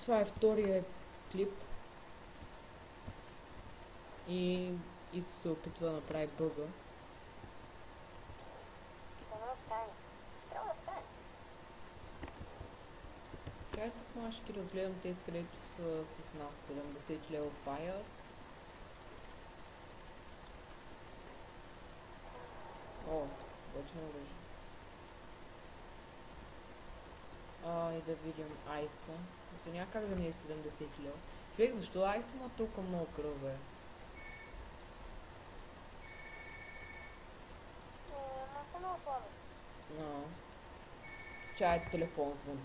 Това е втория клип. И се опитва да направи бъга. Трябва да стане. Чай тук машки разгледам тези, където са с нас 70 лева Fire. О, вече не лъжи. И да видим Айса. Ето няма как да не е 70 лева. Човек, защо Айса има толкова много кръв, бе? Ма са много слаби. Чай, телефон звъни.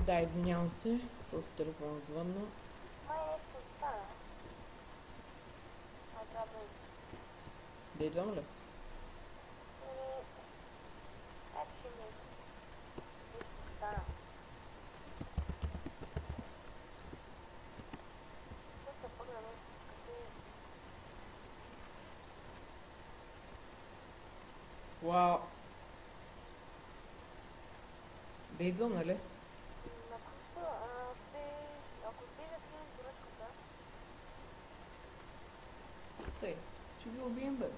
Да, извинявам се. Просто телефон звънна. Май нещо стана. Май трябва да... Да идвам ли? Ето ще ми... Нещо стана. Ще пъгна нещо като е... Вау! Да идвам, нали? Ако успееш да стигнеш до ръчката... Стой, ще ви убием, бе.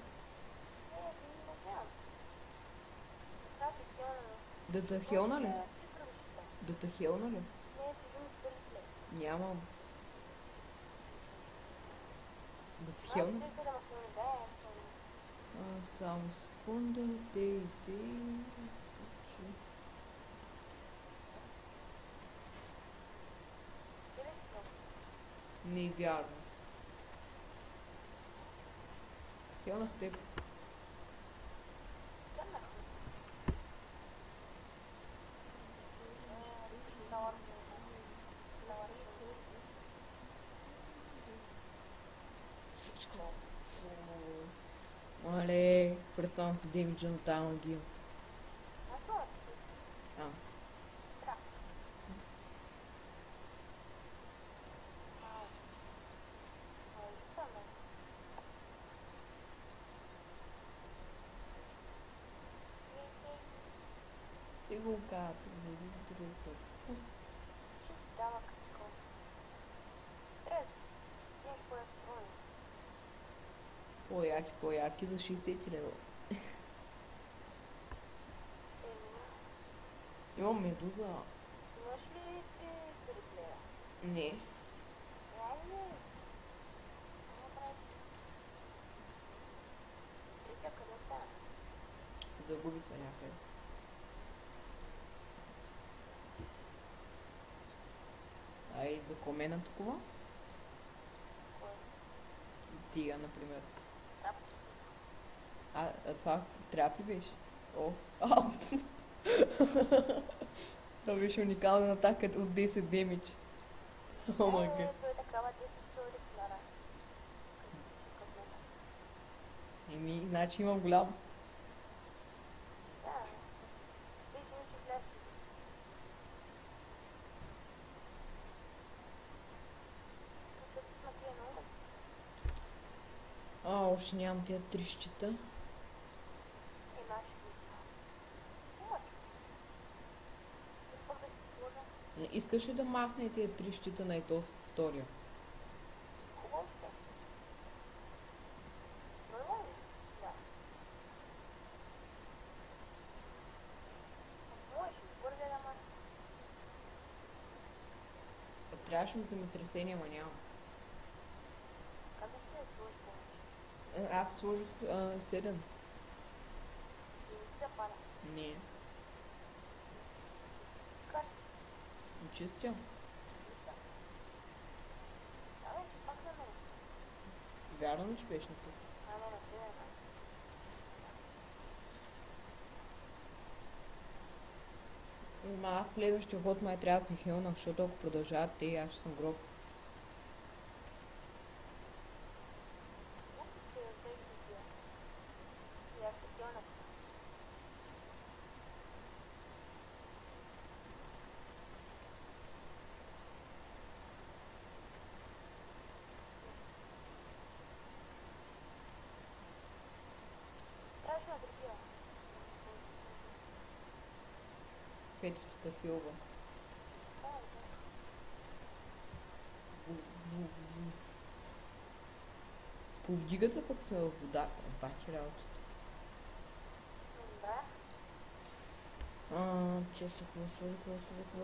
Надявам се. Трябва да се хилна на... Да те хелна ли? Три кръвища. Да те хелна ли? Не, кажи ми с първи плей. Нямам. Да те хелна? Те са да ме хилни, да, Само секунда, дей. Си ли си хилна? Не вярвам. Хелнах теб. Хилнах ли? Всичко. Мале, представям си демиджа на тази магия. Аз моята сестра. Трябва. Ужасно. Ти го казвам, другото. Ще ти дава като стрес. Ти имаш по-електрони. По-яки за 60 лева. Имам медуза. Имаш ли 3 стариплея? Не. Айде. Няма правите. Третия къде стана? Загуби се някъде. Ай, за комена такова? Кой? Тига, например. Трапче. Това трап ли беше? О, Това беше уникална атака от 10 демидж. О май гад. Това е такава 10 стори клара. Късмета. Значи имам голям. Да. Ти си ми си гледаш. Какво ти смъкли на улица? Още нямам тия 3 щита. Имаш ли? Умачо. И пък да си сложа. Искаш ли да махне тия 3 щита на ето с втория? Хубаво ще. Строила ли? Да. Можеш ли първия да махне? Трябваше ми земетресение, ама нямам. Казах си да сложиш повече. Аз сложих 7. И не ти се пада. Не. Чисти карти. Чистя. Давай, че пак на мен. Вярно ли, че беше на тук? А не, на тебе, Аз следващия ход май трябва да се хилнах, защото ако продължават те, аз ще съм гроб. глупости да сеш до тия. И аз се хилнах. Петето филва. Да, да. Ву. Повдигат ли пък сме във водата? Бачи работа. Да. Че се какво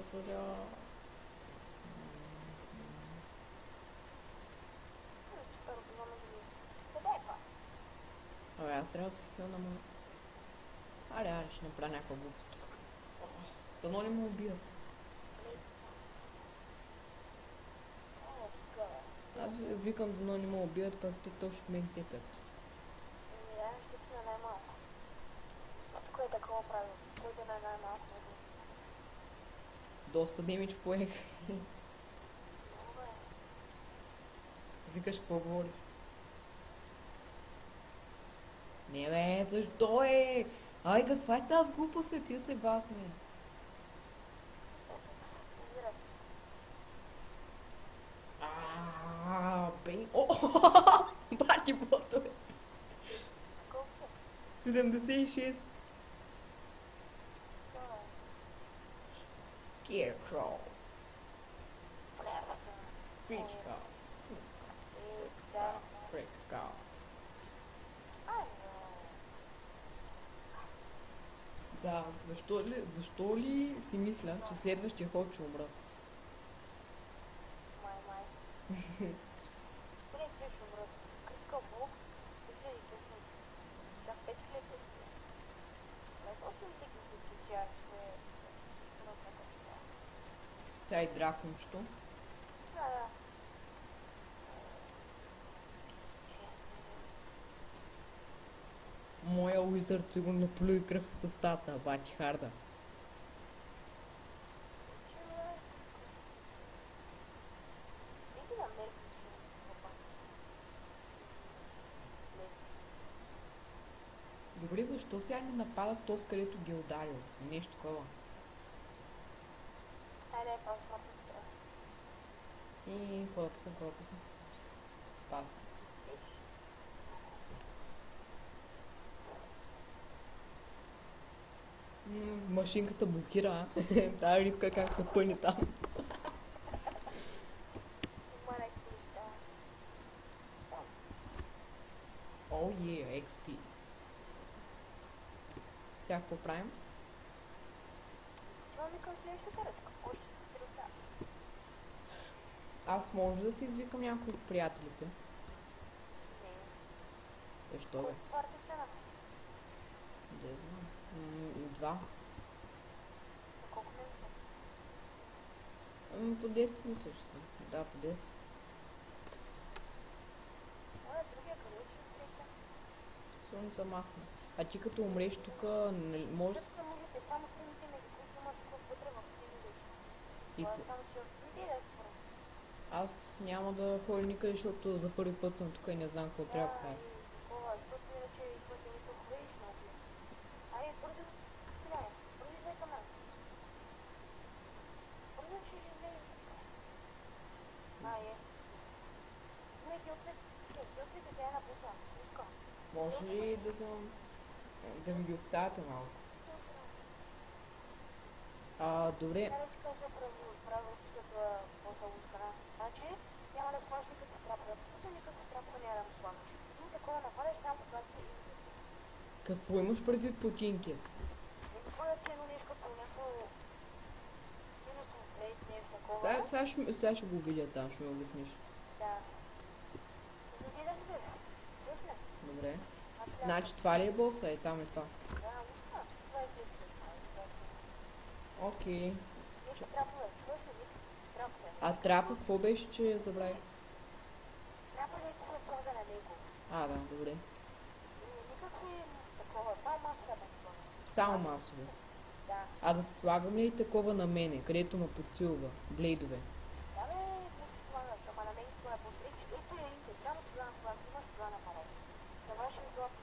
сложа? Супер много ми. Къде е пас? Абе, аз трябва да се хилна, ама... Аре, ще направя някаква глупост. Дано не му убият. Лица. О, така бе. Аз викам дано не му убият, пък те точно мен цепят. Да, ще си на най-малко. Тук е такова правило. Който е на най-малко. Доста демидж поех. Много е. Викаш какво говориш? Не бе, защо е? Ай, каква е тази глупост, ти се басме? Умират. Бей... О! Бати ботове! Колко са? 76. Това е. Scarecrow. Прямо. Critical. И сега. Critical. Ай, Да, защо ли си мисля, че следващия ход ще умра? май. Блин, ти ще умрат. Критикал блок. 2000 точно. Сега 5000 точно. Бе, точно ти ги тя ще... Но така ще. Сега и дракончето. Да. Честно. Моя уизърд сигурно плюи кръв от устата, бати харда. Види на мерки, че папа. Добре, защо сега не нападат този, където ги е ударил? Нещо такова. Айде, по-смотрите. И какво да писам? Пас. Машинката блокира, а? Тая рибка как се пъни там. Има някакви неща. О, е, XP. Сега какво правим? Чуваме към следващата ръчка. Още трудна. Аз може да си извикам някой от приятелите. Не. Защо бе? Колко парти стана? Не знам. Два. На колко минути? По 10 мисля, че съм. Да, по 10. Моля, другия къде учи от третия? Сигурно се махна. А ти като умреш тук, може... Също са музите, само сините не ги които имат тук вътре в сините. И Това е т- само, че преди да се разпиша. Аз няма да ходя никъде, защото за първи път съм тук и не знам какво трябва да правя. И такова, защото иначе идвате ми тук и ще убия. Ай, бързо, гледай, бързо идвай към нас. Бързо, че ще влезеш тук. Е. Взимай хилтрите за една пуса. Пуска. Може ли да вземам... да ми ги оставяте малко? Добре. Сега да ти кажа правилото за да поса ускана. Значи, няма да слагаш никакви трапове. Абсолютно никакви трапове няма да му слагаш. Един такова нападаш само когато си инвити. Какво имаш предвид потинки? Не ти слагат ти едно нещо по някакво... Минусов плейт, нещо такова. Сега ще го видя там, ще ми обясниш. Да. Иди да взеш. Взеш ли? Добре. Аз ще Значи това ли е боса? Е, там е това. Да, уска. 20 Окей. Нещо трапове. Чуваш ли? Трапове. А трапа, какво беше, че забравих? Трапове се слага на него. Да, добре. Никакви такова, само масове да слага. Само масово. Да. А да слагам ли и такова на мене, където ме подсилва? Блейдове. Да бе, какво слагаш? Ама на мен това е по-трич. Ето е интет, само тогава, когато имаш, тогава нападай. Това ще ми злато